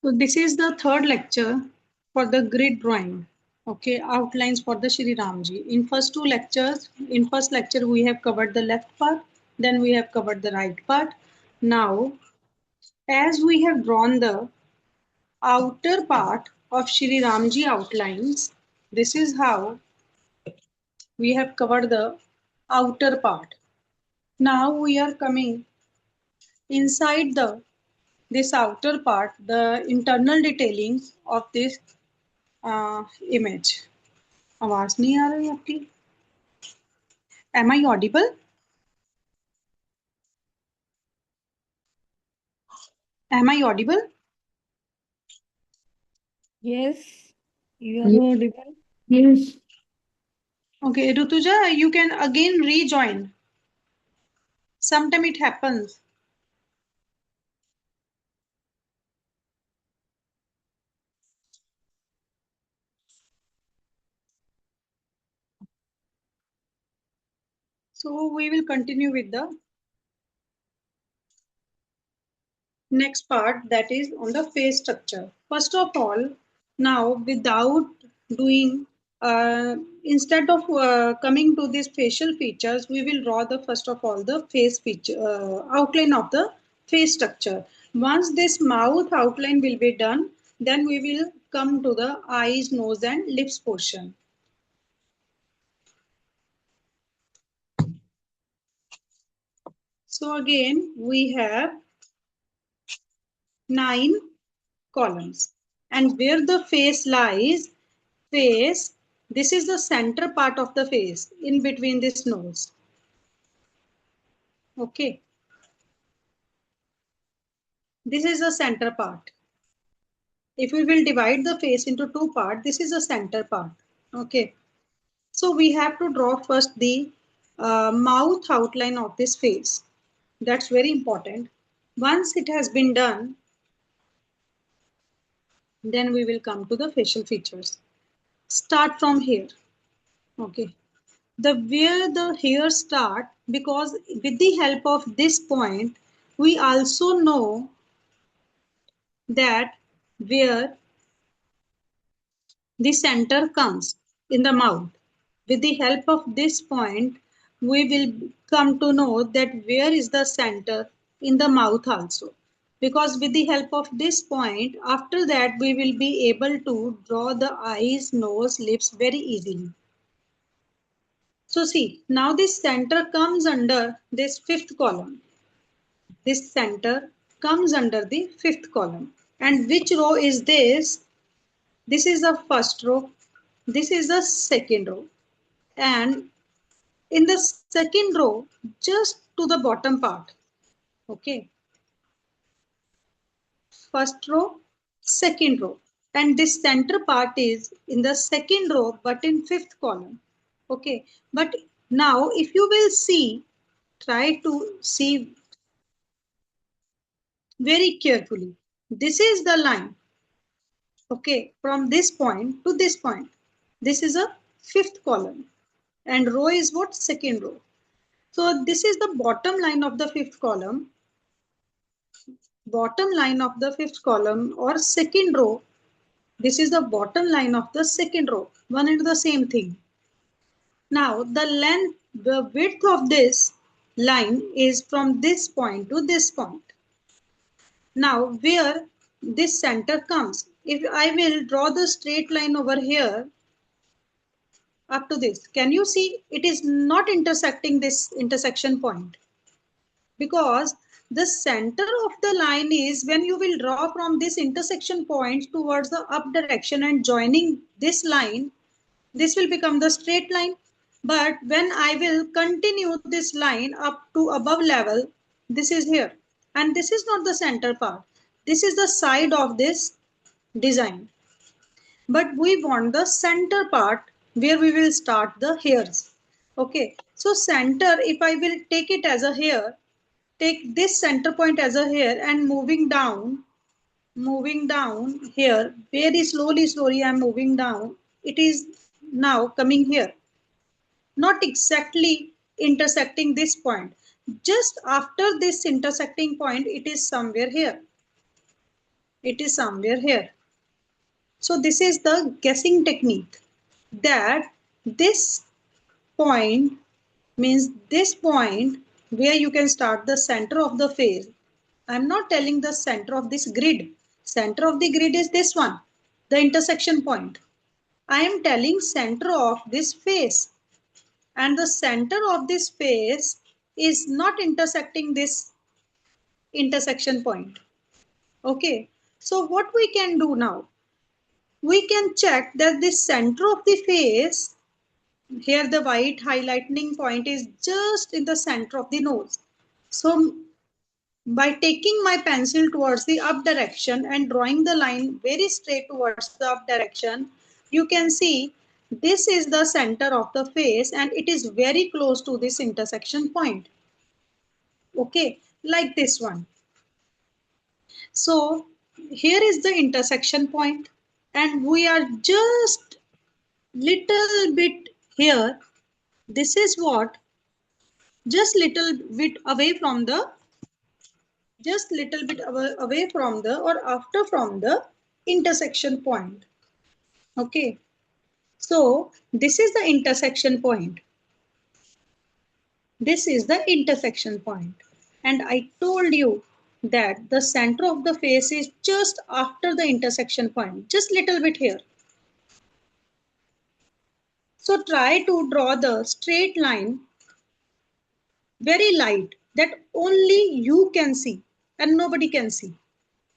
So this is the third lecture for the grid drawing. Okay, outlines for the Shri Ram Ji. In first two lectures, in first lecture we have covered the left part, then we have covered the right part. Now, as we have drawn the outer part of Shri Ram Ji outlines, this is how we have covered the outer part. Now we are coming inside the this outer part, the internal detailing of this image. आवाज नहीं आ रही आपकी? Am I audible? Am I audible? Yes, you are audible. Yes. Okay, Rutuja, you can again rejoin. Sometime it happens. So we will continue with the next part, that is on the face structure. First of all, now without doing, instead of coming to these facial features, we will draw the first of all the face feature, outline of the face structure. Once this mouth outline will be done, then we will come to the eyes, nose and lips portion. So again, we have 9 columns, and where the face lies, face, this is the center part of the face in between this nose. Okay, this is the center part. If we will divide the face into two parts, this is the center part. Okay, so we have to draw first the mouth outline of this face. That's very important. Once it has been done, then we will come to the facial features. Start from here. Okay, the where the hairs start, because with the help of this point we also know that where the center comes in the mouth. With the help of this point we will come to know that where is the center in the mouth also, because with the help of this point, after that we will be able to draw the eyes, nose, lips very easily. So see, now this center comes under this fifth column. This center comes under the fifth column. And which row is this? This is the first row. This is the second row. And in the second row, just to the bottom part. Okay. First row, second row. And this center part is in the second row, but in fifth column. Okay. But now if you will see, try to see very carefully. This is the line. Okay, from this point to this point. This is a fifth column. And row is what? Second row. So this is the bottom line of the fifth column. Bottom line of the fifth column or second row. This is the bottom line of the second row. One and the same thing. Now the length, the width of this line is from this point to this point. Now where this center comes, if I will draw the straight line over here up to this, can you see it is not intersecting this intersection point? Because the center of the line is when you will draw from this intersection point towards the up direction and joining this line, this will become the straight line. But when I will continue this line up to above level, this is here. And this is not the center part. This is the side of this design. But we want the center part where we will start the hairs. Okay, so center, if I will take it as a hair, take this center point as a hair and moving down here, very slowly I'm moving down. It is now coming here, not exactly intersecting this point. Just after this intersecting point, it is somewhere here. It is somewhere here. So this is the guessing technique, that this point means this point where you can start the center of the face. I'm not telling the center of this grid. Center of the grid is this one, the intersection point. I am telling center of this face, and the center of this face is not intersecting this intersection point. Okay, so what we can do now? We can check that the center of the face, here the white highlighting point is just in the center of the nose. So by taking my pencil towards the up direction and drawing the line very straight towards the up direction, you can see this is the center of the face and it is very close to this intersection point. Okay, like this one. So here is the intersection point and we are just little bit here. This is what, just little bit away from the, just little bit away from the, or after from the intersection point. Okay, so this is the intersection point. This is the intersection point. And I told you that the center of the face is just after the intersection point, just little bit here. So try to draw the straight line very light, that only you can see and nobody can see.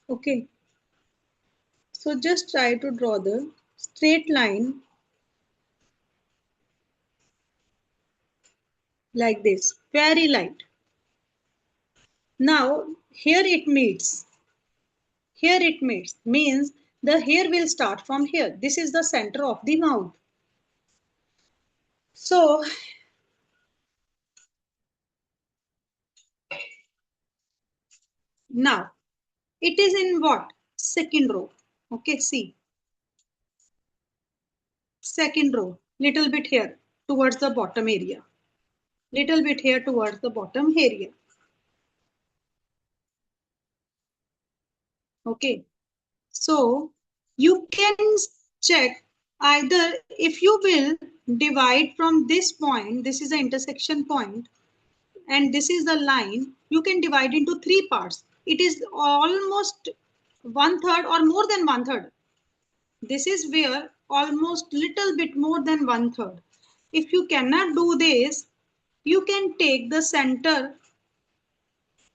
Okay, so just try to draw the straight line like this, very light. Now here it meets, here it meets, means the hair will start from here. This is the center of the mouth. So now it is in what? Second row. Okay, see, second row, little bit here towards the bottom area, little bit here towards the bottom area. Okay, so you can check either, if you will divide from this point, this is the intersection point, and this is the line, you can divide into three parts. It is almost one third or more than one third. This is where almost little bit more than one third. If you cannot do this, you can take the center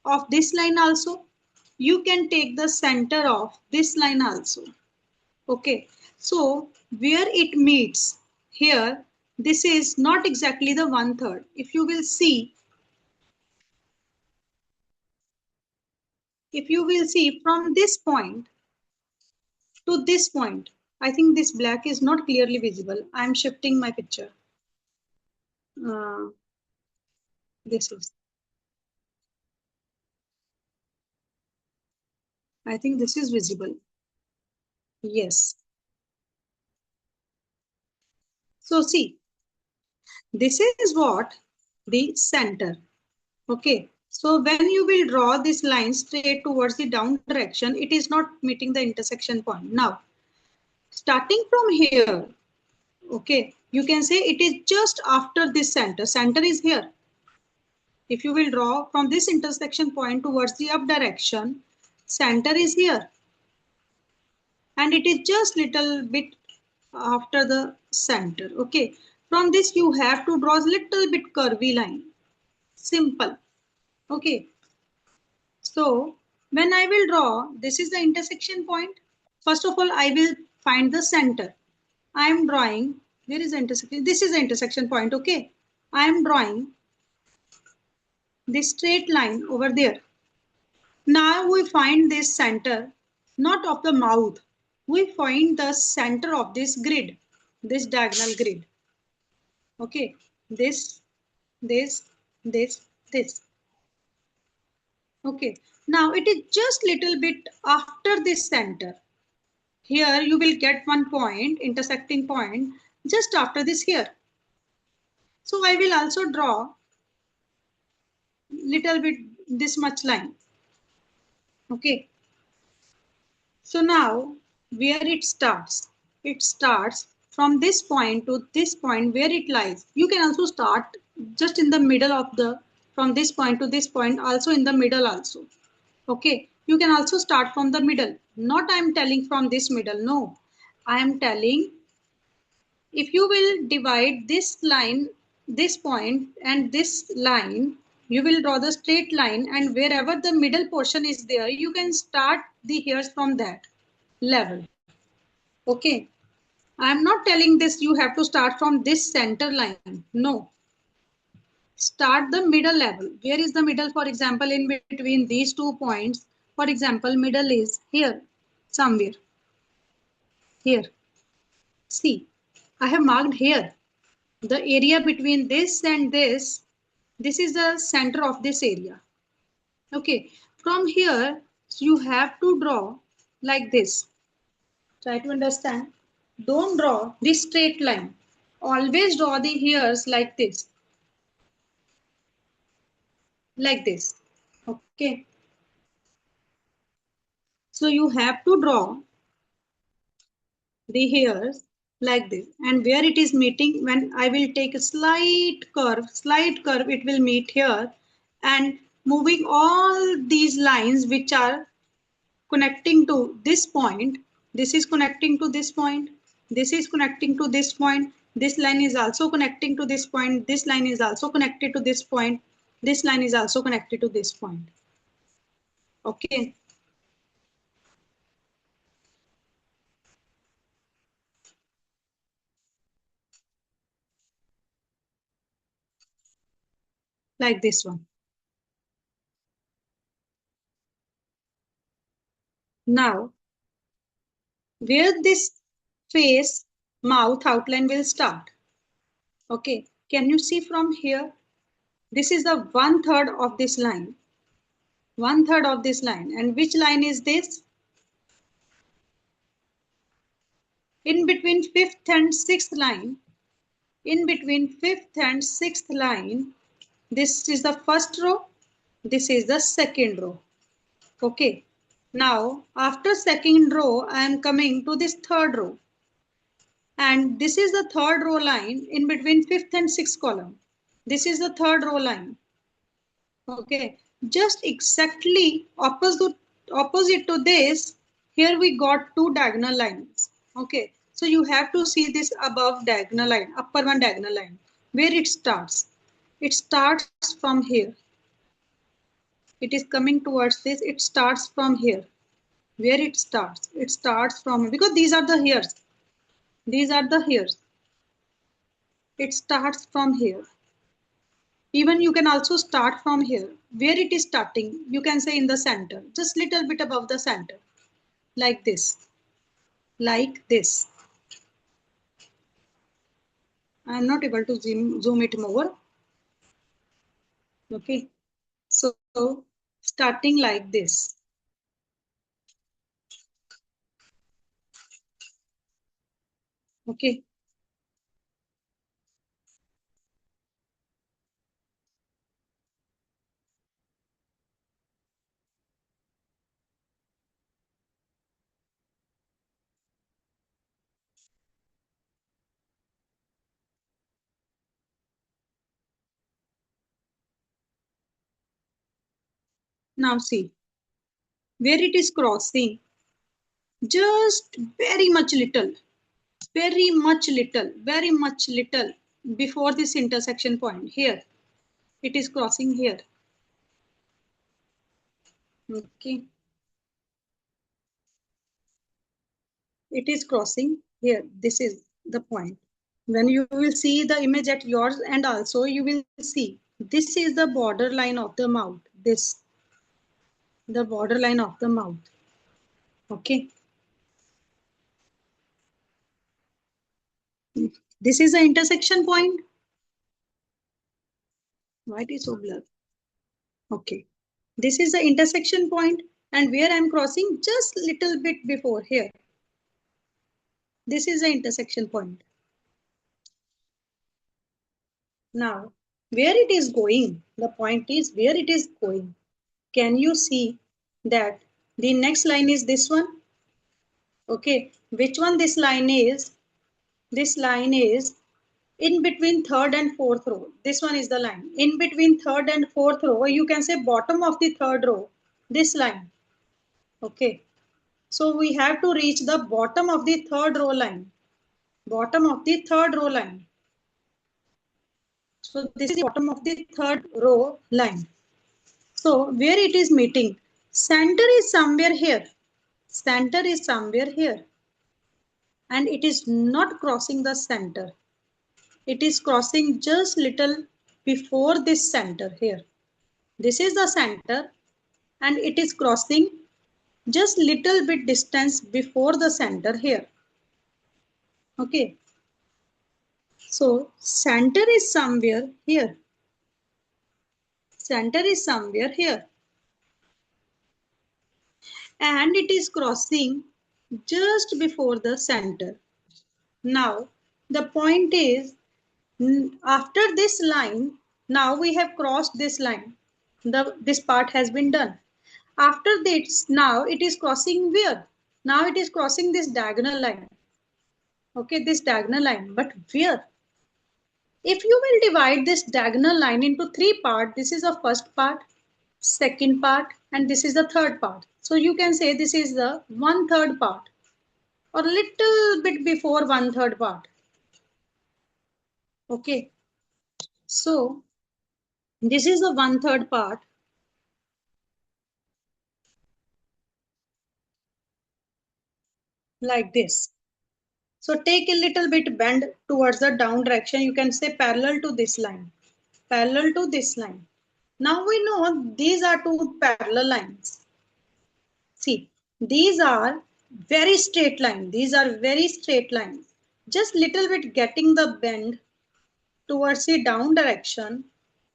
of this line also. You can take the center of this line also. Okay, so where it meets here, this is not exactly the one third. If you will see, if you will see from this point to this point, I think this black is not clearly visible. I am shifting my picture. Uh, this is, I think this is visible. Yes. So see, this is what the center. Okay. So when you will draw this line straight towards the down direction, it is not meeting the intersection point. Now, starting from here, okay, you can say it is just after this center. Center is here. If you will draw from this intersection point towards the up direction, center is here. And it is just little bit after the center. Okay, from this you have to draw a little bit curvy line. Simple. Okay, so when I will draw, this is the intersection point. First of all, I will find the center. I am drawing, where is the intersection? This is the intersection point. Okay, I am drawing this straight line over there. Now we find this center, not of the mouth. We find the center of this grid, this diagonal grid. Okay, this, this, this. Okay, now it is just little bit after this center. Here you will get one point, intersecting point, just after this here. So I will also draw little bit this much line. Okay, So now where it starts from this point to this point where it lies. You can also start just in the middle of the, from this point to this point, also in the middle also. Okay, you can also start from the middle. Not I am telling from this middle, no. I am telling if you will divide this line, this point and this line, you will draw the straight line, and wherever the middle portion is there, you can start the hairs from that level. Okay, I am not telling this you have to start from this center line. No, start the middle level. Where is the middle? For example, in between these 2 points, for example, middle is here somewhere. Here, see, I have marked here the area between this and this is the center of this area. Okay, from here you have to draw like this. Try to understand. Don't draw this straight line. Always draw the hairs like this. Okay, so you have to draw the hairs like this, and where it is meeting, when I will take a slight curve, it will meet here, and moving all these lines which are connecting to this point, this is connecting to this point, this is connecting to this point, this line is also connecting to this point, this line is also connected to this point, this line is also connected to this point. Okay, like this one. Now where this face mouth outline will start. Okay, can you see from here? This is the 1/3 of this line. 1/3 of this line. And which line is this? In between fifth and sixth line. In between fifth and sixth line. This is the first row. This is the second row. Okay. Now after second row, I am coming to this third row. And this is the third row line in between fifth and sixth column. This is the third row line. Okay, just exactly opposite to this, here we got two diagonal lines. Okay, so you have to see this above diagonal line, upper one diagonal line, where it starts. It starts from here. It is coming towards this. It starts from here. Where it starts? It starts from, because these are the hairs. These are the hairs. It starts from here. Even you can also start from here. Where it is starting, you can say in the center, just little bit above the center, like this, like this. I am not able to zoom it more. Okay, so starting like this. Okay, now see where it is crossing, just very much little before this intersection point here. It is crossing here. Okay, it is crossing here. This is the point. When you will see the image at yours, and also you will see this is the border line of the mouth. This, the border line of the mouth. Okay, this is the intersection point. Why it is so blurred? Okay, this is the intersection point, and where I am crossing just little bit before here. This is the intersection point. Now where it is going, the point is where it is going. Can you see that the next line is this one? Okay, which one this line is? This line is in between third and fourth row. This one is the line. In between third and fourth row, you can say bottom of the third row, this line. Okay, so we have to reach the bottom of the third row line. Bottom of the third row line. So this is the bottom of the third row line. So where it is meeting? Center is somewhere here. Center is somewhere here. And it is not crossing the center. It is crossing just little before this center here. This is the center and it is crossing just little bit distance before the center here. Okay. So center is somewhere here. Center is somewhere here. And it is crossing just before the center. Now the point is, after this line, now we have crossed this line. This part has been done. After this, now it is crossing where? Now it is crossing this diagonal line. Okay, this diagonal line. But where? If you will divide this diagonal line into three parts, this is the first part, second part, and this is the third part. So you can say this is the 1/3 part or little bit before 1/3 part. Okay, so this is the 1/3 part like this. So take a little bit bend towards the down direction. You can say parallel to this line. Parallel to this line. Now we know these are two parallel lines. See, these are very straight line. These are very straight lines. Just little bit getting the bend towards the down direction.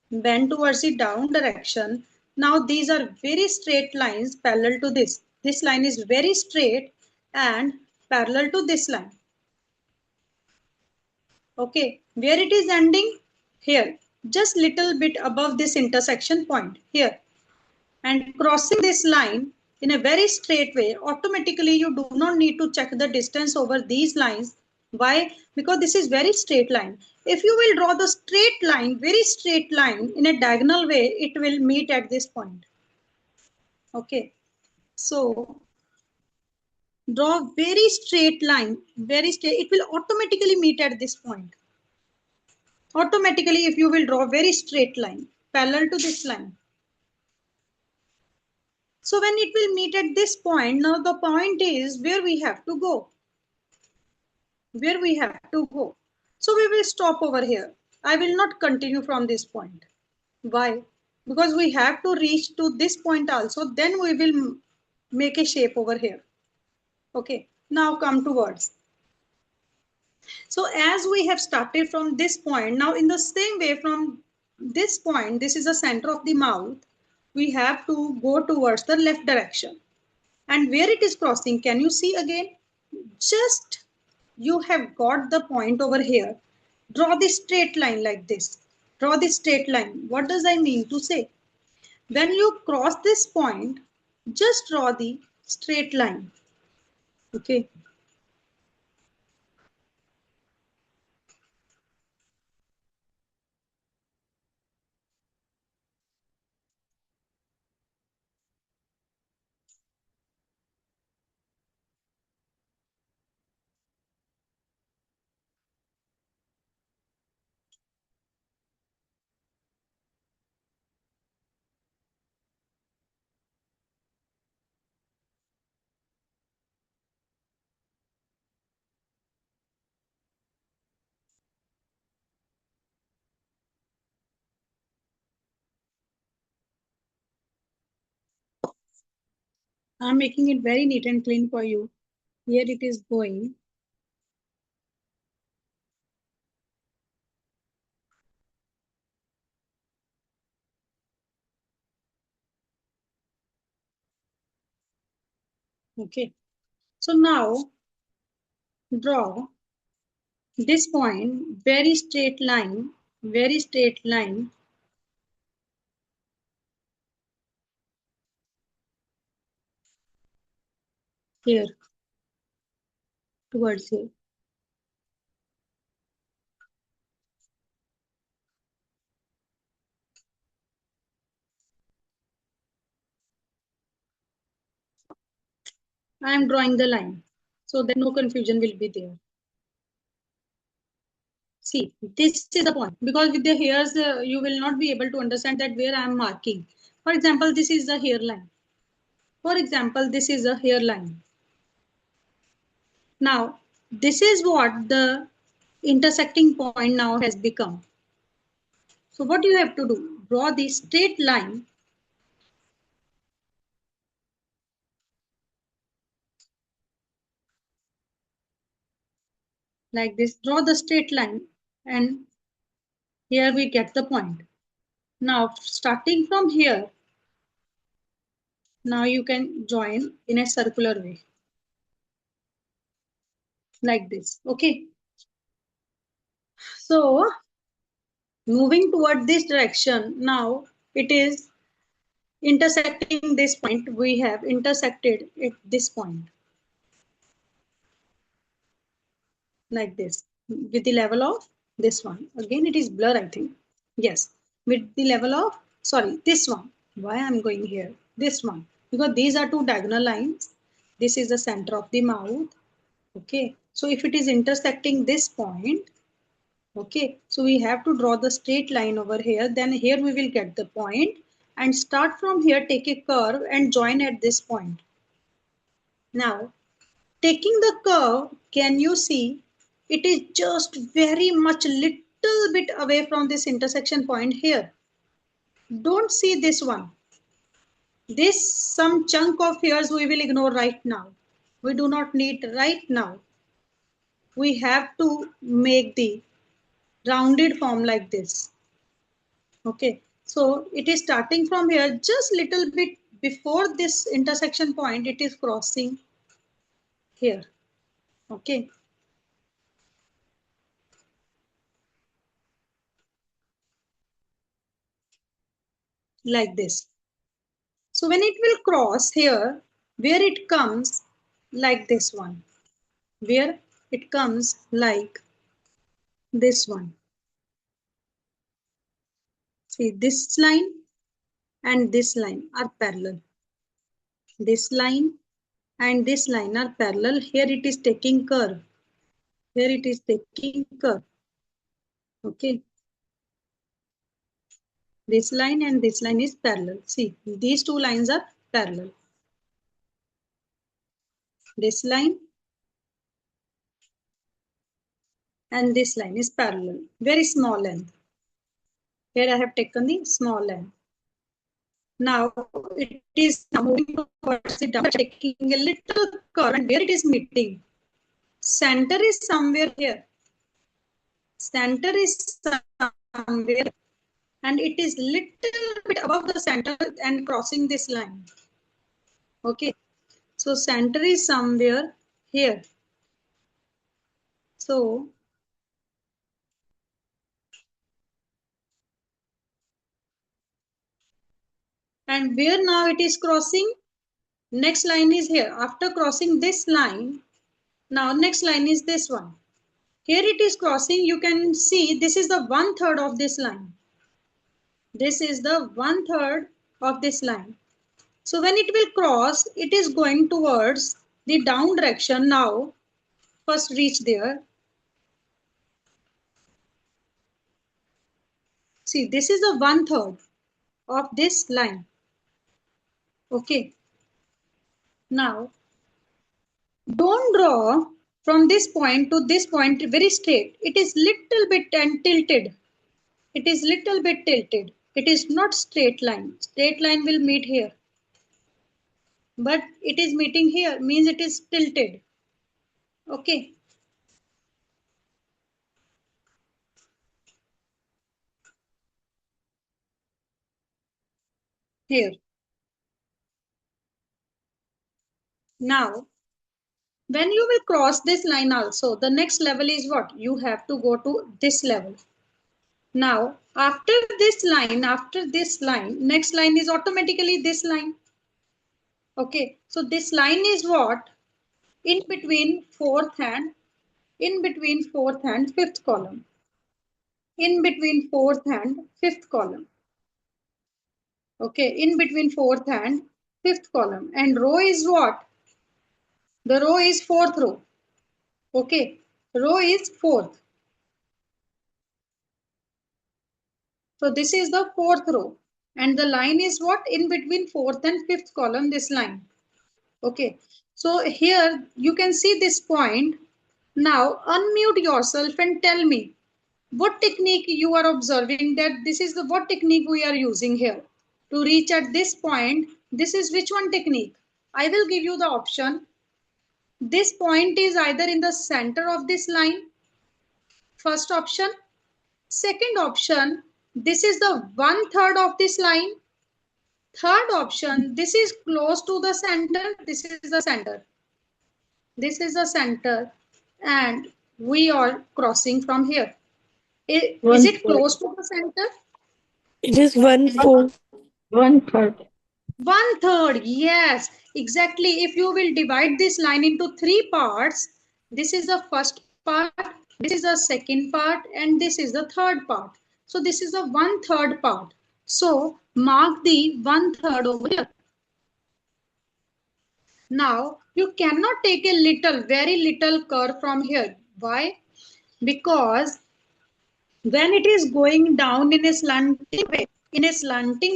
Bend towards the down direction. Now these are very straight lines parallel to this. This line is very straight and parallel to this line. Okay, where it is ending? Here, just little bit above this intersection point here. And crossing this line in a very straight way, automatically you do not need to check the distance over these lines. Why? Because this is very straight line. If you will draw the straight line, very straight line in a diagonal way, it will meet at this point. Okay, so draw very straight line, very straight, it will automatically meet at this point. Automatically, if you will draw very straight line parallel to this line. So when it will meet at this point, now the point is where we have to go. Where we have to go. So we will stop over here. I will not continue from this point. Why? Because we have to reach to this point also, then we will make a shape over here. Okay, now come to words. So as we have started from this point, now in the same way from this point, this is the center of the mouth, we have to go towards the left direction. And where it is crossing, can you see again? Just you have got the point over here. Draw the straight line like this. Draw the straight line. What does I mean to say? When you cross this point, just draw the straight line. Okay. I'm making it very neat and clean for you. Here it is going. Okay. So now draw this point, very straight line here. towards here. I am drawing the line so that no confusion will be there. See, this is the point because with the hairs you will not be able to understand that where I am marking. For example, this is the hairline. For example, this is a hairline. Now, this is what the intersecting point now has become. So what you have to do, draw the straight line like this, draw the straight line and here we get the point. Now starting from here, now you can join in a circular way like this. Okay. So moving toward this direction, now it is intersecting this point. We have intersected at this point like this with the level of this one. Again, it is blur, I think. Yes, with the level of, sorry, this one. Why I'm going here? This one. Because these are two diagonal lines. This is the center of the mouth. Okay. So if it is intersecting this point, okay, so we have to draw the straight line over here. Then here we will get the point and start from here, take a curve and join at this point. Now, taking the curve, can you see it is just very much little bit away from this intersection point here. Don't see this one. This some chunk of hairs we will ignore right now. We do not need right now. We have to make the rounded form like this. Okay, so it is starting from here just little bit before this intersection point, it is crossing here. Okay, like this. So when it will cross here, where it comes like this one, where it comes like this one. See, this line and this line are parallel. This line and this line are parallel. Here it is taking curve. Here it is taking curve. Okay. This line and this line is parallel. See, these two lines are parallel. This line and this line is parallel. Very small length. Here I have taken the small length. Now it is moving towards the down, taking a little curve and where it is meeting. Center is somewhere here. Center is somewhere and it is little bit above the center and crossing this line. Okay. So center is somewhere here. So and where now it is crossing, next line is here. After crossing this line, now next line is this one. Here it is crossing, you can see this is the 1/3 of this line. This is the 1/3 of this line. So when it will cross, it is going towards the down direction. Now first reach there. See, this is the 1/3 of this line. Okay. Now don't draw from this point to this point very straight. It is little bit and tilted. It is little bit tilted. It is not straight line. Straight line will meet here. But it is meeting here, means it is tilted. Okay. Here. Now, when you will cross this line also, the next level is what? You have to go to this level. Now, after this line, next line is automatically this line. Okay, so this line is what? in between fourth and fifth column, in between fourth and fifth column. Okay, in between fourth and fifth column. And row is what? The row is fourth row. Okay, row is fourth. So this is the fourth row. And the line is what? In between fourth and fifth column, this line. Okay, so here you can see this point. Now unmute yourself and tell me what technique you are observing, that this is the what technique we are using here to reach at this point. This is which one technique? I will give you the option. This point is either in the center of this line, first option. Second option, this is the 1/3 of this line. Third option, this is close to the center. This is the center. This is the center. And we are crossing from here. Is One it third. close to the center? It is 1/4. One third. 1/3. Yes, exactly. If you will divide this line into three parts, this is the first part, this is the second part, and this is the third part. So this is the 1/3 part. So mark the 1/3 over here. Now you cannot take a little, very little curve from here. Why? Because when it is going down in a slanting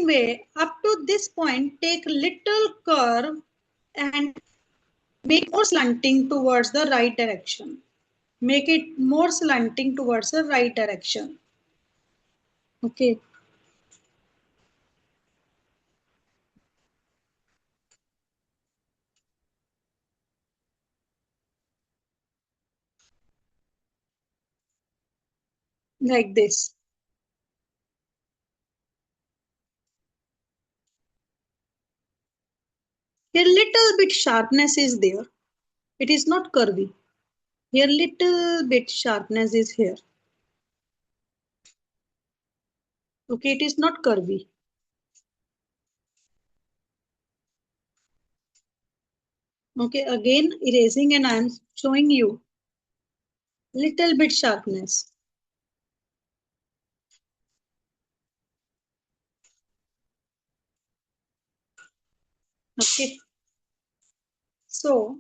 way, up to this point, take little curve and make more slanting towards the right direction. Make it more slanting towards the right direction. Okay, like this. A little bit sharpness is there. It is not curvy. Here little bit sharpness is here. Okay, it is not curvy. Okay, again erasing, and I am showing you little bit sharpness. Okay, so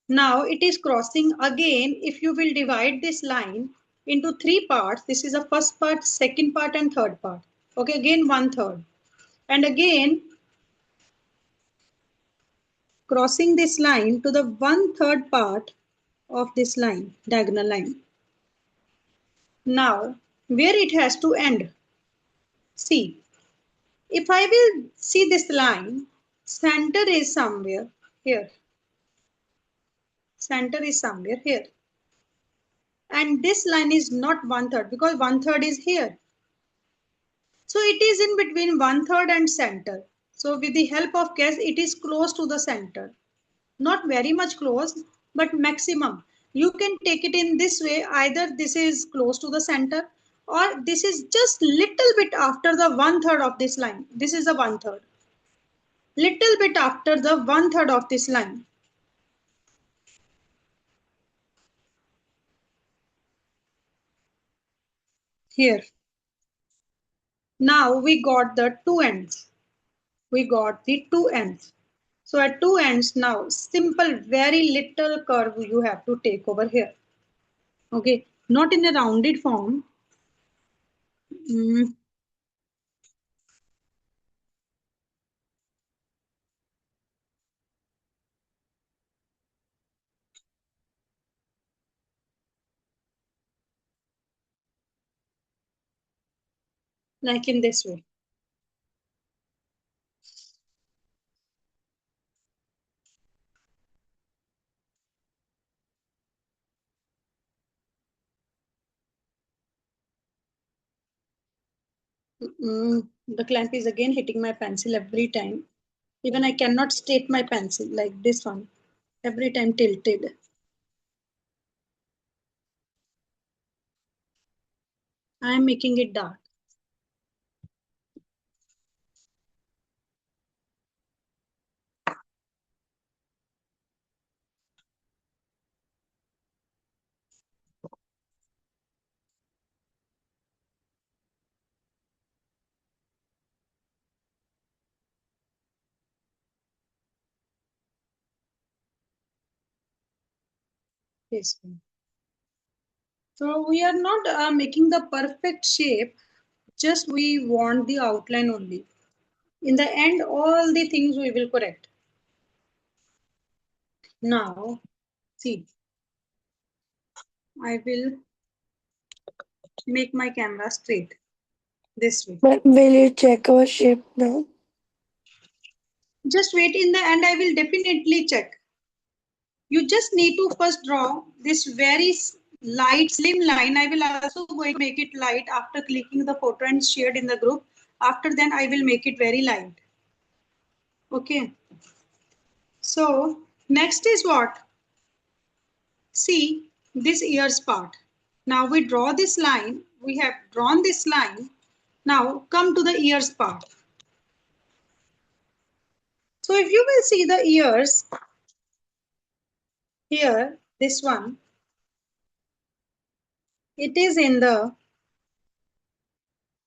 now it is crossing again. If you will divide this line into three parts, this is the first part, second part, and third part. Okay, again 1/3. And again crossing this line to the 1/3 part of this line, diagonal line. Now, where it has to end? See, if I will see this line, center is somewhere here. Center is somewhere here. And this line is not 1/3 because 1/3 is here. So it is in between 1/3 and center. So with the help of guess, it is close to the center. Not very much close, but maximum. You can take it in this way. Either this is close to the center, or this is just little bit after the 1/3 of this line. This is the 1/3. Little bit after the 1/3 of this line. Here. Now we got the two ends. We got the two ends. So at two ends now, simple, very little curve you have to take over here. Okay, not in a rounded form. Mm, like in this way. The clamp is again hitting my pencil every time. Even I cannot state my pencil like this one. Every time tilted. I am making it dark. this way. So we are not making the perfect shape, just we want the outline only. In the end, all the things we will correct. Now, see, I will make my camera straight this way. But will you check our shape now? Just wait, in the end, I will definitely check. You just need to first draw this very light, slim line. I will also going to make it light after clicking the photo and shared in the group. After then, I will make it very light. Okay. So, next is what? See this ears part. Now we draw this line. We have drawn this line. Now come to the ears part. So if you will see the ears here, this one, it is in the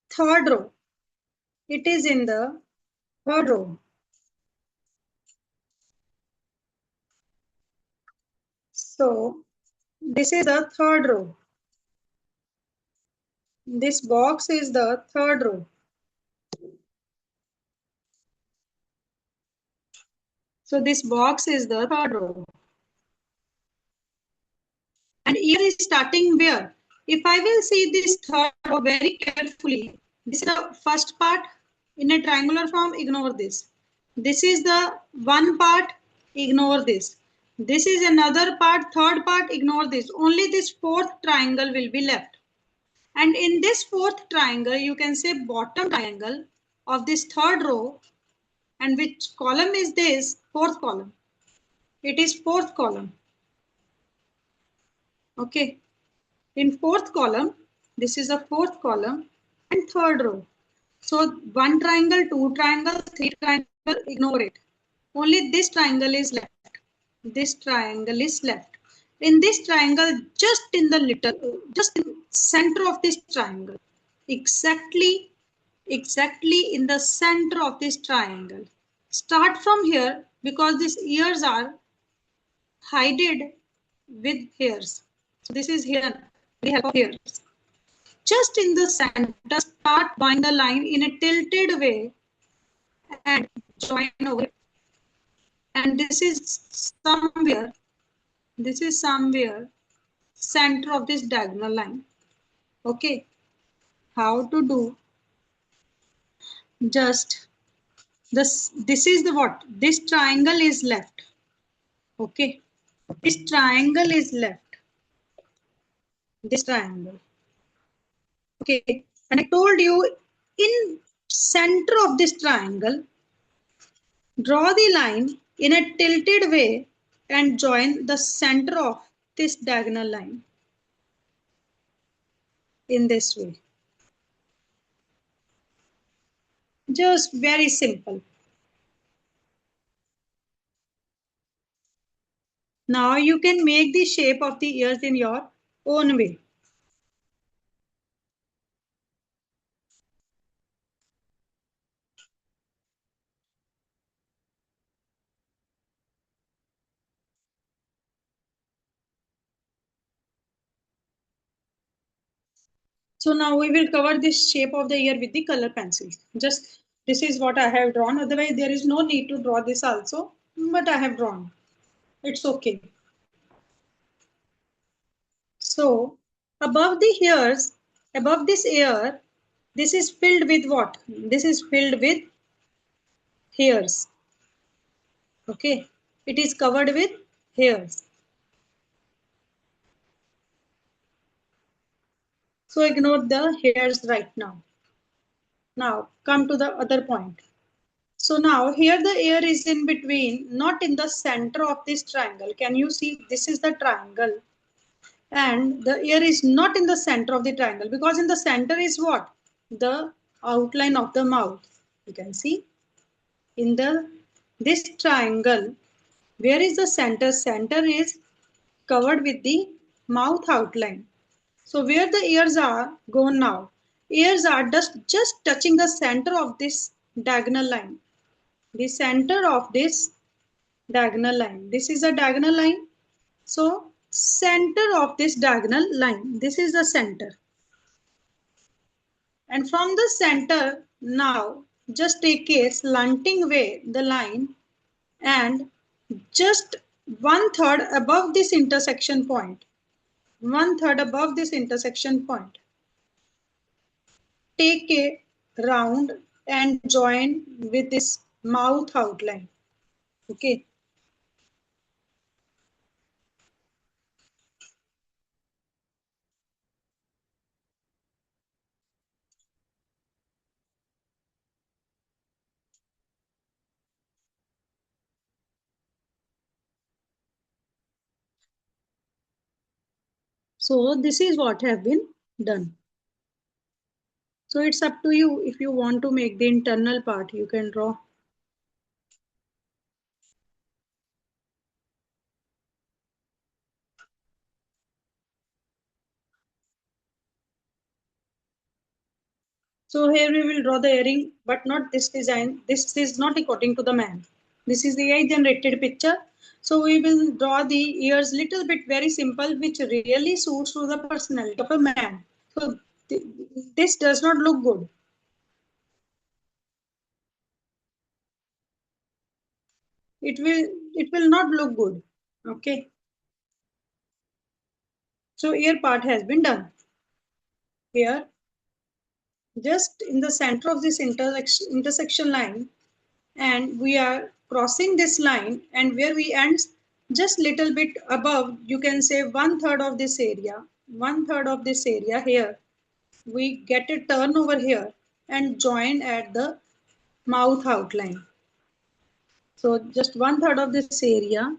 third row. It is in the third row. So this is the third row. This box is the third row. So this box is the third row. And ear is starting where? If I will see this third row very carefully, this is the first part in a triangular form, ignore this. This is the one part, ignore this. This is another part, third part, ignore this. Only this fourth triangle will be left. And in this fourth triangle, you can say bottom triangle of this third row. And which column is this? Fourth column. It is fourth column. Okay. In fourth column, this is a fourth column and third row. So one triangle, two triangle, three triangle, ignore it. Only this triangle is left. This triangle is left. In this triangle, just in the little, just in center of this triangle, exactly in the center of this triangle. Start from here because these ears are hided with hairs. So this is here, we have hairs. Just in the center, start drawing the line in a tilted way and join over it. And this is somewhere center of this diagonal line. Okay, how to do? Just this is the what? This triangle is left. Okay, this triangle is left. This triangle. Okay, and I told you in center of this triangle, draw the line in a tilted way and join the center of this diagonal line in this way. Just very simple. Now you can make the shape of the ears in your own way. So now we will cover this shape of the ear with the color pencils. Just this is what I have drawn. Otherwise there is no need to draw this also, but I have drawn. It's okay. So above the hairs, above this ear, this is filled with what? This is filled with hairs. Okay, it is covered with hairs. So ignore the hairs right now. Now come to the other point. So now here the ear is in between, not in the center of this triangle. Can you see? This is the triangle. And the ear is not in the center of the triangle because in the center is what? The outline of the mouth. You can see in this triangle, where is the center? Center is covered with the mouth outline. So where the ears are, go now. Ears are just touching the center of this diagonal line. The center of this diagonal line. This is a diagonal line. So center of this diagonal line. This is the center. And from the center, now just take a slanting way the line and just 1/3 above this intersection point. 1/3 above this intersection point. Take a round and join with this mouth outline. Okay. So this is what have been done. So it's up to you. If you want to make the internal part, you can draw. So here we will draw the earring, but not this design. This is not according to the man. This is the AI generated picture. So we will draw the ears little bit very simple, which really suits to the personality of a man. So this does not look good. It will not look good. Okay. So ear part has been done. Here, just in the center of this intersection line, and we are crossing this line, and where we end just little bit above, you can say 1/3 of this area, 1/3 of this area here, we get a turn over here and join at the mouth outline. So just 1/3 of this area,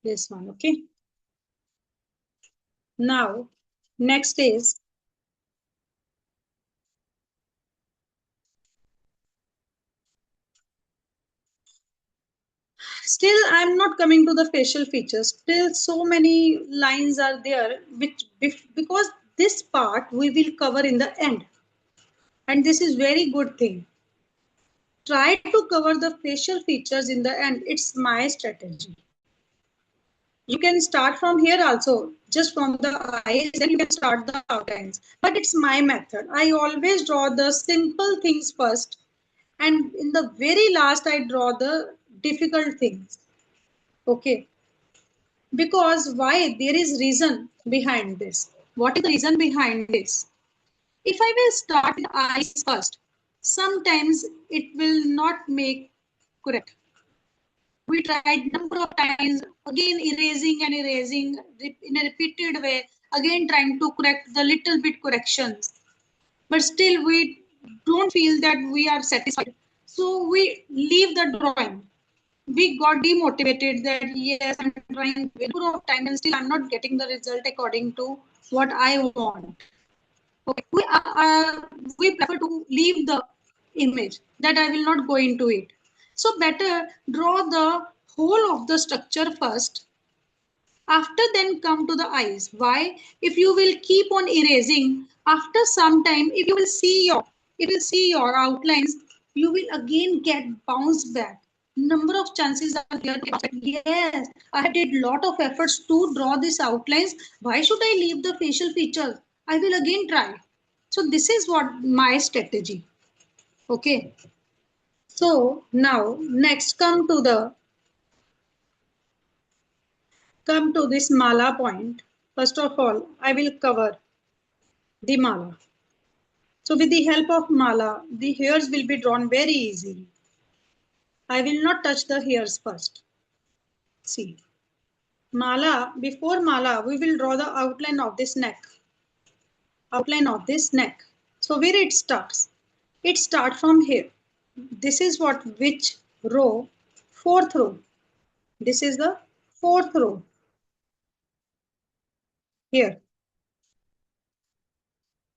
this one. Okay. Now next is, still I'm not coming to the facial features. Still so many lines are there, which because this part we will cover in the end, and this is very good thing. Try to cover the facial features in the end. It's my strategy. You can start from here also, just from the eyes, then you can start the outlines. But it's my method. I always draw the simple things first, and in the very last I draw the difficult things. Okay. Because why? There is reason behind this. What is the reason behind this? If I will start with eyes first, sometimes it will not make correct. We tried number of times, again erasing and erasing in a repeated way, again trying to correct the little bit corrections. But still we don't feel that we are satisfied. So we leave the drawing. We got demotivated that yes, I'm trying a number of time and still I'm not getting the result according to what I want. Okay, we prefer to leave the image that I will not go into it. So better draw the whole of the structure first. After then come to the eyes. Why? If you will keep on erasing, after some time, if you see your outlines, you will again get bounced back. Number of chances are there. Yes, I did lot of efforts to draw these outlines. Why should I leave the facial features? I will again try. So this is what my strategy. Okay. So now next come to this mala point. First of all, I will cover the mala. So with the help of mala, the hairs will be drawn very easily. I will not touch the hairs first. See, before mala, we will draw the outline of this neck. Outline of this neck. So where it starts? It starts from here. This is which row? Fourth row. This is the fourth row here.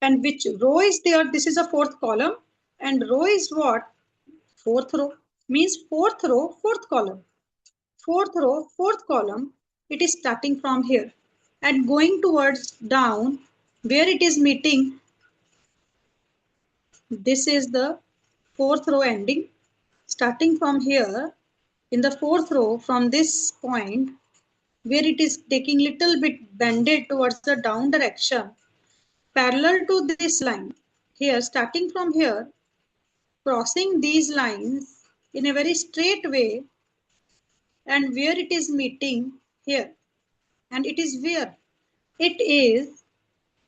And which row is there? This is a fourth column. And row is what? Fourth row. Means fourth row, fourth column. Fourth row, fourth column. It is starting from here and going towards down where it is meeting. This is the fourth row ending. starting from here in the fourth row from this point where it is taking little bit bended towards the down direction parallel to this line here starting from here crossing these lines in a very straight way and where it is meeting here and it is where it is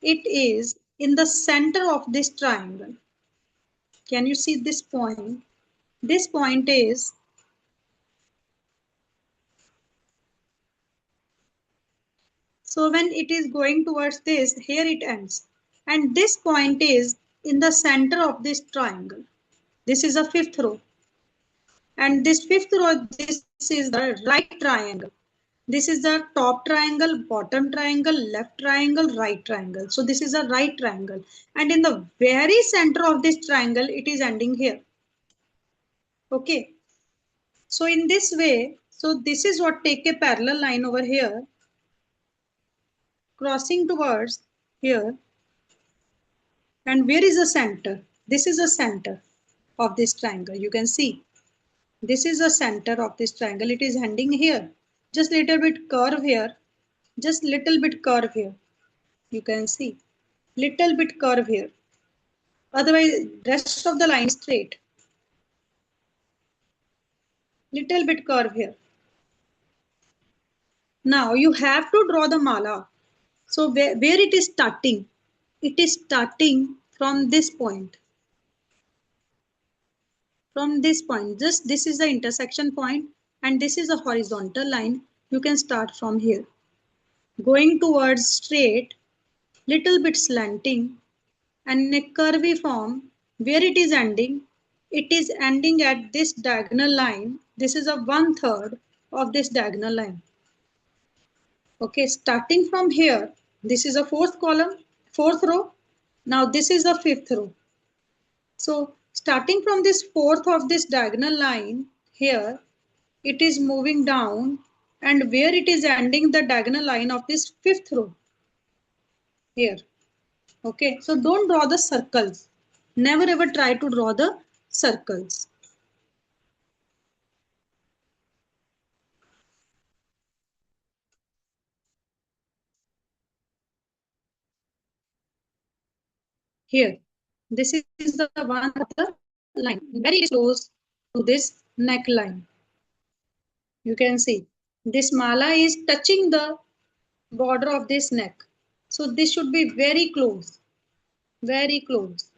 it is in the center of this triangle. Can you see this point? This point is so when it is going towards this here it ends and this point is in the center of this triangle. This is a fifth row and this fifth row this is the right triangle. This is the top triangle, bottom triangle, left triangle, right triangle. So this is a right triangle and in the very center of this triangle it is ending here. Okay, so in this way, so this is what take a parallel line over here crossing towards here and where is the center? This is the center of this triangle. You can see this is the center of this triangle. It is ending here. Just little bit curve here. Just little bit curve here. You can see little bit curve here. Otherwise, rest of the line is straight. Little bit curve here. Now you have to draw the mala. So where it is starting? It is starting from this point. From this point, just this is the intersection point and this is a horizontal line. You can start from here. Going towards straight, little bit slanting and in a curvy form where it is ending at this diagonal line. This is a 1/3 of this diagonal line. Okay, starting from here, this is a fourth row. Now this is the fifth row. So starting from this fourth of this diagonal line here, it is moving down and where it is ending the diagonal line of this fifth row here. Okay, so don't draw the circles. Never ever try to draw the circles. Here, this is the one of the line, very close to this neckline. You can see this mala is touching the border of this neck. So this should be very close, very close.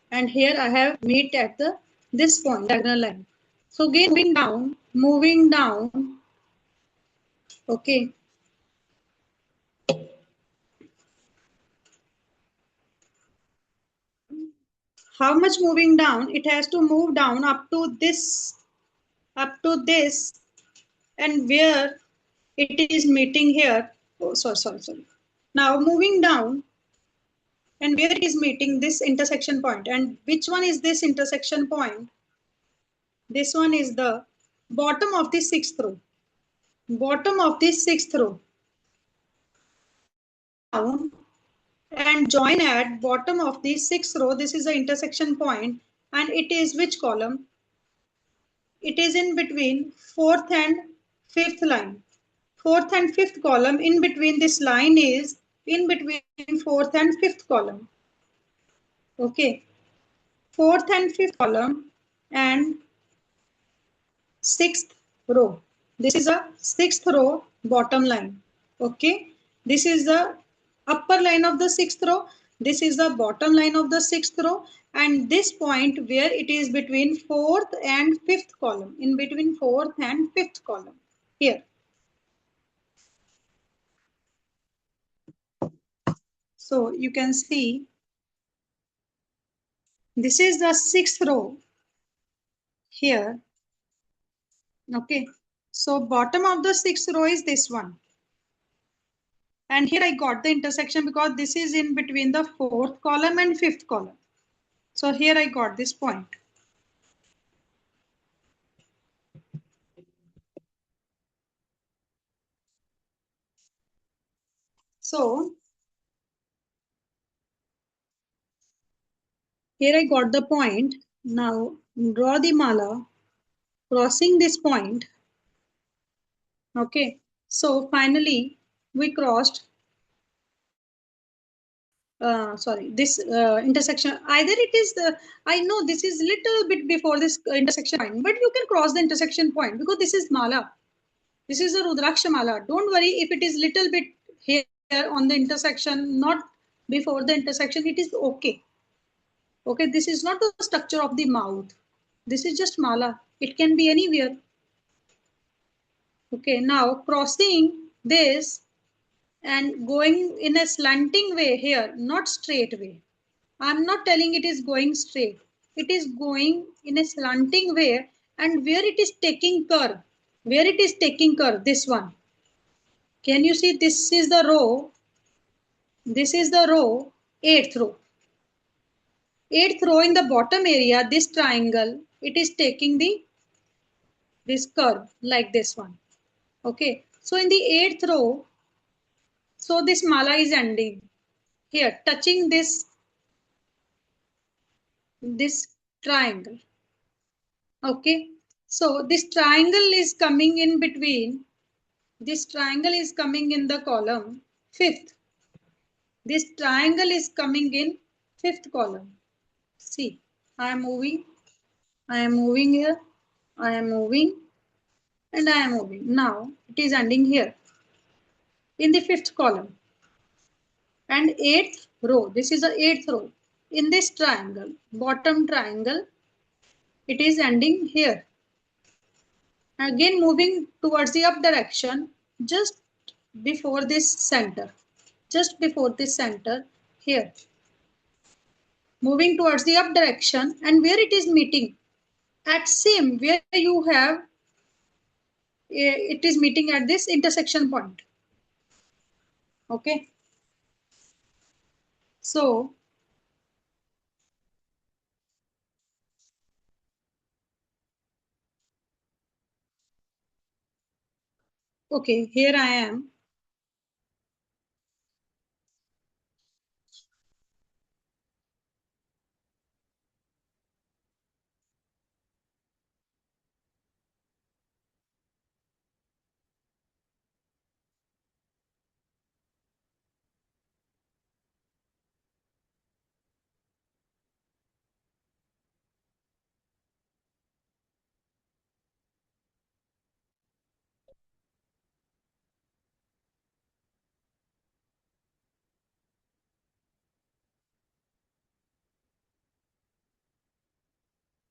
And here I have meet at the this point, diagonal line. So again moving down, okay. How much moving down? It has to move down up to this, and where it is meeting here. Oh, sorry. Now moving down, and where it is meeting this intersection point. And which one is this intersection point? This one is the bottom of the sixth row. Bottom of the sixth row. Down and join at bottom of the sixth row. This is the intersection point, and it is which column? It is in between fourth and fifth line. Fourth and fifth column in between this line is in between fourth and fifth column. Okay, fourth and fifth column and sixth row. This is a sixth row bottom line. Okay, this is the upper line of the sixth row. This is the bottom line of the sixth row, and this point where it is between fourth and fifth column, in between fourth and fifth column here. So you can see this is the sixth row here. Okay, so bottom of the sixth row is this one. And here I got the intersection because this is in between the fourth column and fifth column. So here I got this point. So here I got the point. Now draw the mala crossing this point, okay, so finally we crossed sorry, this intersection. Either it is the, I know this is little bit before this intersection point, but you can cross the intersection point because this is mala. This is a Rudraksha mala. Don't worry if it is little bit here on the intersection, not before the intersection, it is okay. Okay, this is not the structure of the mouth. This is just mala. It can be anywhere. Okay, now crossing this and going in a slanting way here, not straight way. I'm not telling it is going straight. It is going in a slanting way, and where it is taking curve. Where it is taking curve, this one. Can you see this is the row? This is the row, eighth row. Eighth row in the bottom area, this triangle, it is taking the this curve like this one. Okay. So in the eighth row, so this mala is ending here, touching this triangle. Okay. So this triangle is coming in between. This triangle is coming in the column fifth. This triangle is coming in fifth column. See, I am moving. I am moving here. I am moving and I am moving. Now it is ending here in the fifth column and eighth row. This is the eighth row. In this triangle, bottom triangle, it is ending here. Again moving towards the up direction, just before this center. Just before this center here. Moving towards the up direction and where it is meeting. At same where you have, it is meeting at this intersection point. Okay. So okay, here I am.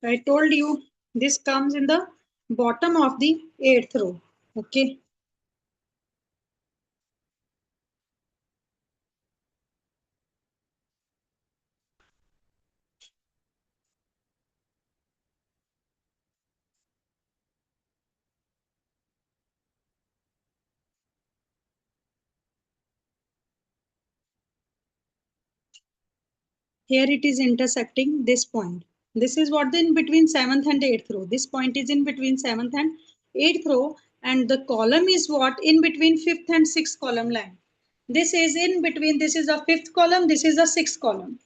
I told you this comes in the bottom of the eighth row. Okay. Here it is intersecting this point. This is what the in between seventh and eighth row. This point is in between seventh and eighth row, and the column is what in between fifth and sixth column line. This is in between. This is a fifth column. This is a sixth column.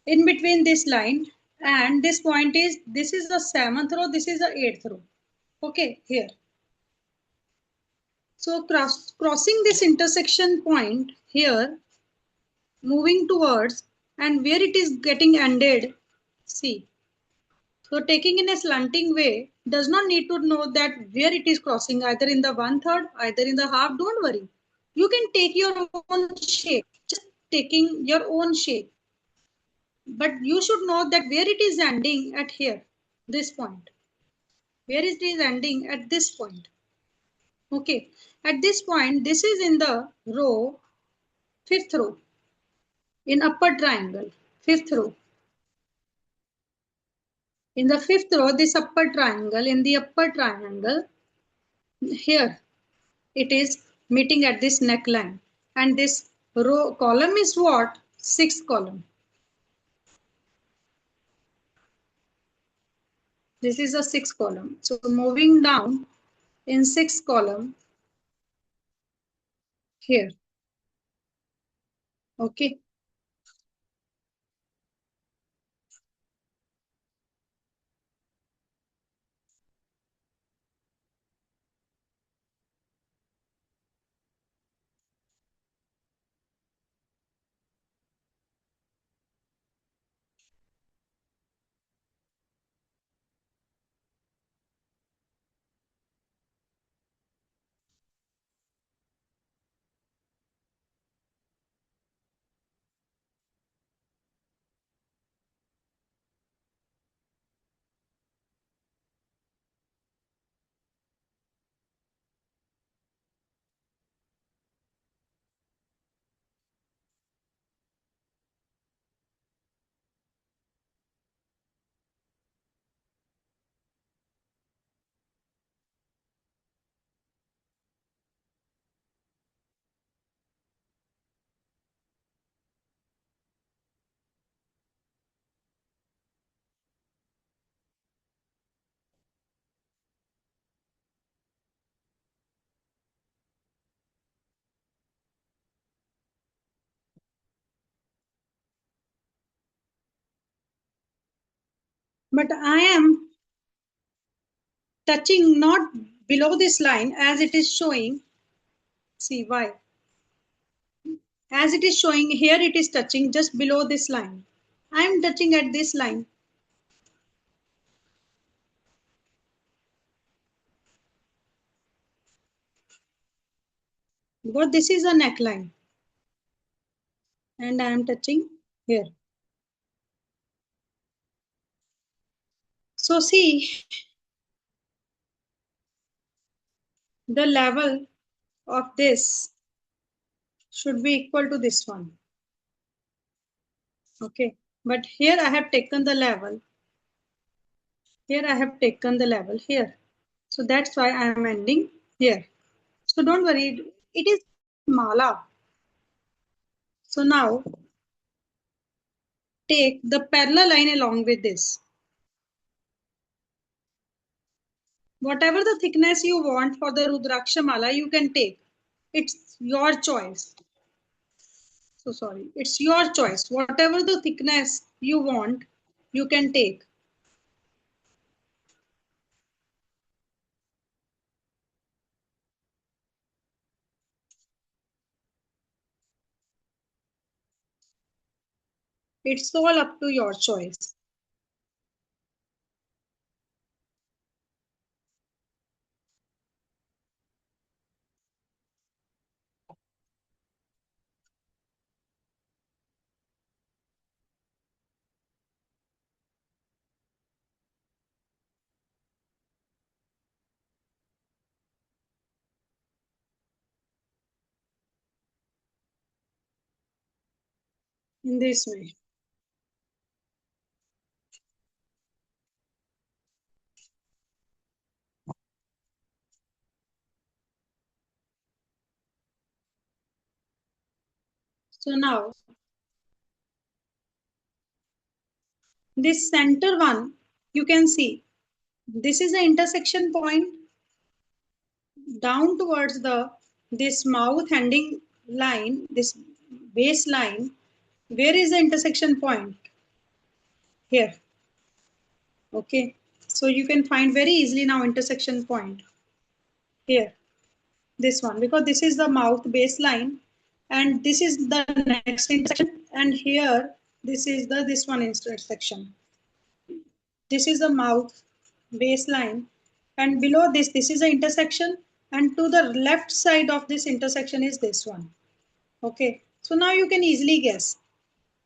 In between this line and this point is, this is the seventh row. This is the eighth row. Okay, here. So crossing this intersection point here, moving towards and where it is getting ended, see. So taking in a slanting way does not need to know that where it is crossing, either in the one third, either in the half. Don't worry. You can take your own shape, just taking your own shape. But you should know that where it is ending at here, this point. Where it is ending at this point. Okay. At this point, this is in the row, fifth row, in upper triangle, fifth row. In the fifth row, this upper triangle, in the upper triangle, here it is meeting at this neckline. And this row column is what? Sixth column. This is a sixth column. So moving down in sixth column here. Okay. But I am touching not below this line as it is showing. See why? As it is showing here, it is touching just below this line. I am touching at this line. Because this is a neckline and I am touching here. So see, the level of this should be equal to this one. Okay, but here I have taken the level. Here I have taken the level here. So that's why I am ending here. So don't worry, it is mala. So now take the parallel line along with this. Whatever the thickness you want for the Rudraksha mala, you can take. It's your choice. So sorry, it's your choice. Whatever the thickness you want, you can take. It's all up to your choice. In this way. So now this center one, you can see this is the intersection point down towards the this mouth ending line, this base line. Where is the intersection point? Here. Okay. So you can find very easily now intersection point here. This one, because this is the mouth baseline and this is the next intersection, and here this is the this one intersection. This is the mouth baseline, and below this is the intersection, and to the left side of this intersection is this one. Okay, so now you can easily guess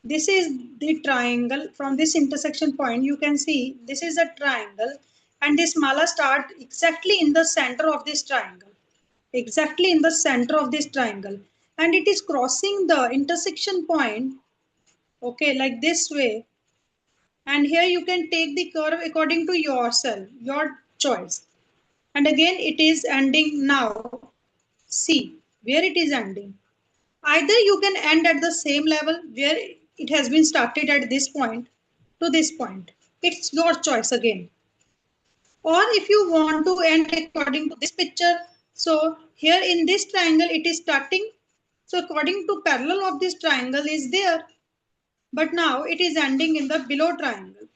this is the triangle. From this intersection point you can see this is a triangle, and this mala start exactly in the center of this triangle, exactly in the center of this triangle, and it is crossing the intersection point, okay, like this way. And here you can take the curve according to yourself, your choice. And again it is ending now. See where it is ending. Either you can end at the same level where it has been started at this point to this point. It's your choice again. Or if you want to end according to this picture, so here in this triangle it is starting, so according to parallel of this triangle is there, but now it is ending in the below triangle.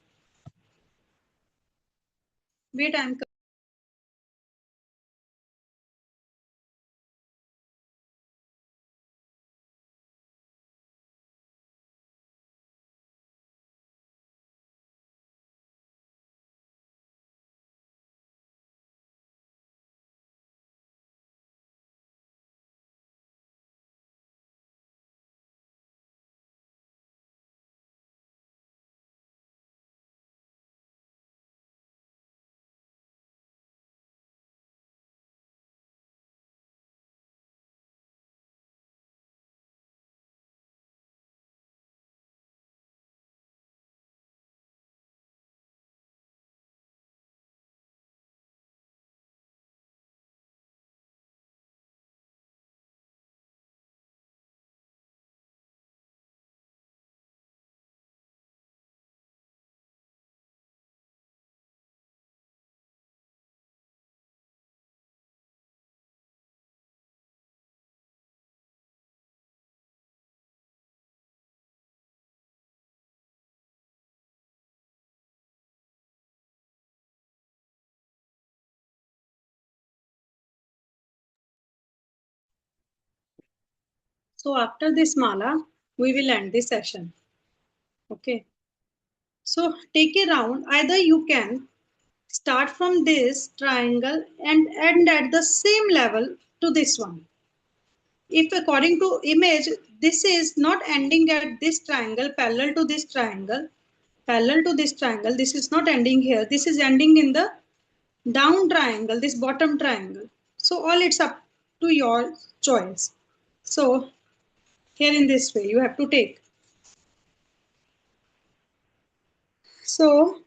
Wait, I'm So after this mala, we will end this session. Okay. So take a round. Either you can start from this triangle and end at the same level to this one. If according to image, this is not ending at this triangle parallel to this triangle, this is not ending here. This is ending in the down triangle, this bottom triangle. So all it's up to your choice. So here in this way, you have to take. So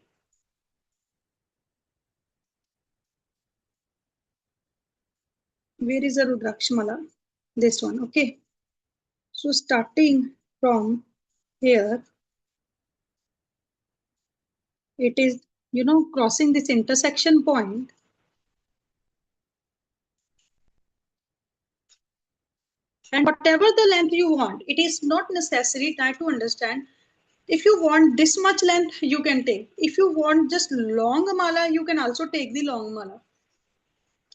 where is the Rudrakshmala? This one, okay. So starting from here, it is, crossing this intersection point. And whatever the length you want, it is not necessary. Try to understand. If you want this much length, you can take. If you want just long mala, you can also take the long mala.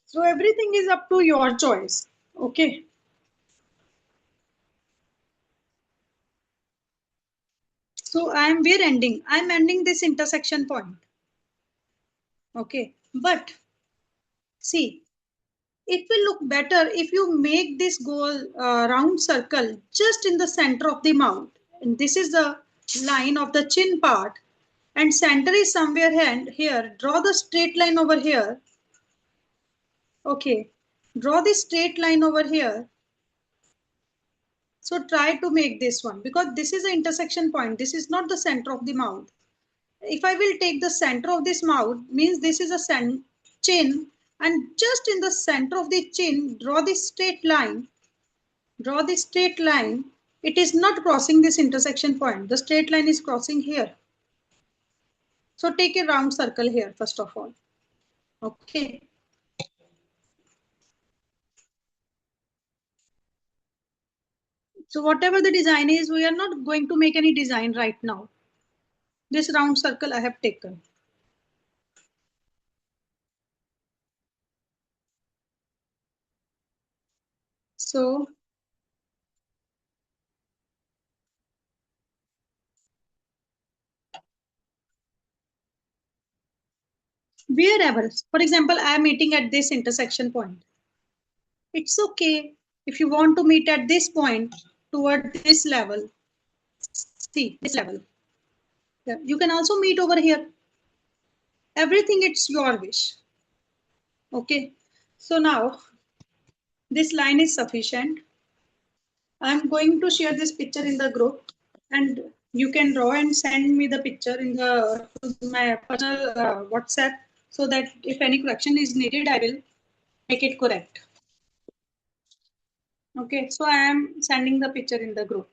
So everything is up to your choice. Okay. So I'm ending this intersection point. Okay. But see, it will look better if you make this goal round circle just in the center of the mouth. And this is the line of the chin part. And center is somewhere here. Draw the straight line over here. Okay. Draw the straight line over here. So try to make this one because this is the intersection point. This is not the center of the mouth. If I will take the center of this mouth, means this is a chin, and just in the center of the chin, draw this straight line. Draw this straight line. It is not crossing this intersection point. The straight line is crossing here. So take a round circle here, first of all. Okay. So whatever the design is, we are not going to make any design right now. This round circle I have taken. So wherever, for example, I am meeting at this intersection point. It's okay if you want to meet at this point toward this level. See, this level. Yeah. You can also meet over here. Everything it's your wish. Okay. So now this line is sufficient. I'm going to share this picture in the group and you can draw and send me the picture in the to my personal WhatsApp so that if any correction is needed, I will make it correct. Okay, so I am sending the picture in the group.